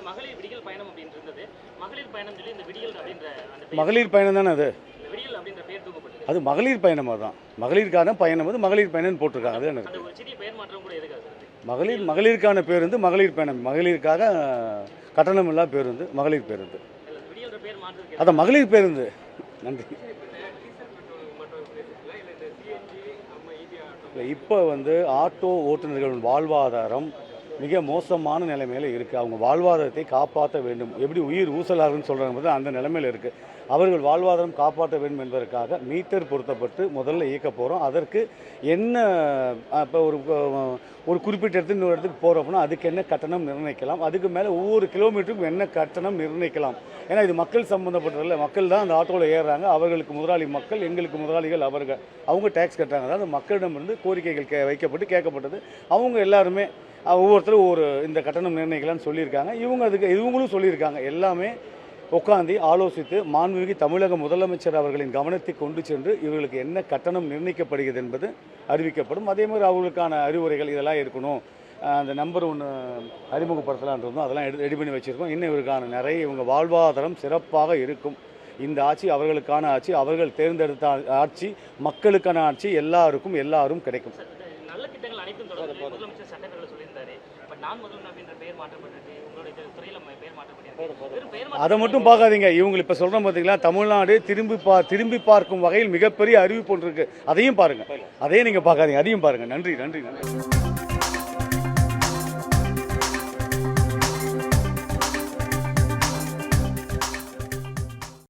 மகளிர் விடியல் பயணம் அப்படின்னு இருந்தது. மகளிர் பயணம் சொல்லி இந்த விடியல் அப்படின்ற அந்த மகளிர் பயணம் தானே அது. விடியல் அப்படின்ற பேர் தூக்கப்பட்டது. அது மகளிர் பயணமாக தான். மகளிருக்கான பயணம் வந்து மகளிர் பயணம்னு போட்டிருக்காங்க. அது அந்த ஒரு சிறிய பெயர் மாற்றம் கூட எதுக்காக? மகளிருக்கான பேருந்து மகளிர் பயணம். மகளிருக்காக கட்டணம் இல்லா பேருந்து மகளிர் பேருந்து. விடியல் பேர் மாற்றம் அதான் மகளிர் பேருந்து. நன்றி. இப்போ வந்து ஆட்டோ ஓட்டுநர்களின் வாழ்வாதாரம் மிக மோசமான நிலைமையில் இருக்குது. அவங்க வாழ்வாதாரத்தை காப்பாற்ற வேண்டும். எப்படி உயிர் ஊசலாகுன்னு சொல்கிறாங்க, அந்த நிலைமையில் இருக்குது. அவர்கள் வாழ்வாதாரம் காப்பாற்ற வேண்டும் என்பதற்காக மீட்டர் பொருத்தப்பட்டு முதல்ல இயக்க போகிறோம். அதற்கு என்ன இப்போ ஒரு குறிப்பிட்ட இடத்துக்கு இன்னொரு இடத்துக்கு போகிறோம்னா அதுக்கு என்ன கட்டணம் நிர்ணயிக்கலாம், அதுக்கு மேலே ஒவ்வொரு கிலோமீட்டருக்கும் என்ன கட்டணம் நிர்ணயிக்கலாம். ஏன்னா இது மக்கள் சம்மந்தப்பட்டதில்லை. மக்கள் தான் அந்த ஆட்டோவில் ஏறுறாங்க. அவர்களுக்கு முதலாளி மக்கள், எங்களுக்கு முதலாளிகள் அவர்கள். அவங்க டேக்ஸ் கட்டுறாங்க. அதாவது மக்களிடமிருந்து கோரிக்கைகள் வைக்கப்பட்டு கேட்கப்பட்டது. அவங்க எல்லாருமே ஒவ்வொருத்தரும் இந்த கட்டணம் நிர்ணயிக்கலாம்னு சொல்லியிருக்காங்க. இவங்களும் சொல்லியிருக்காங்க. எல்லாமே உட்காந்து ஆலோசித்து மாண்புமிகு தமிழக முதலமைச்சர் அவர்களின் கவனத்தை கொண்டு சென்று இவர்களுக்கு என்ன கட்டணம் நிர்ணயிக்கப்படுகிறது என்பது அறிவிக்கப்படும். அதே மாதிரி அவர்களுக்கான அறிவுரைகள் இதெல்லாம் இருக்கணும். அந்த நம்பர் ஒன்று அறிமுகப்படுத்தலான் இருந்தோம். அதெல்லாம் ரெடி பண்ணி வச்சுருக்கோம். இன்னும் இவருக்கான நிறைய இவங்க வாழ்வாதாரம் சிறப்பாக இருக்கும். இந்த ஆட்சி அவர்களுக்கான ஆட்சி, அவர்கள் தேர்ந்தெடுத்த ஆட்சி, மக்களுக்கான ஆட்சி, எல்லாரும் கிடைக்கும். நல்ல திட்டங்கள் அனைத்தும் தொடர்ந்து முதலமைச்சர் சட்டப்பேரவையில் சொல்லியிருந்தாரு. பட் நான் முதல்வர் அப்படின்ற பெயர் மாற்றப்பட்டிருக்கு. உங்களுடைய துறையில் பெயர் மாற்றப்பட்டிருக்கு. அதை மட்டும் பார்க்காதீங்க. இவங்க இப்போ சொல்கிறோம் பார்த்தீங்களா, தமிழ்நாடு திரும்பி பார்க்கும் வகையில் மிகப்பெரிய அறிவிப்பு ஒன்று இருக்குது. அதையும் பாருங்கள். அதையும் நீங்கள் பார்க்காதீங்க. அதையும் பாருங்கள். நன்றி.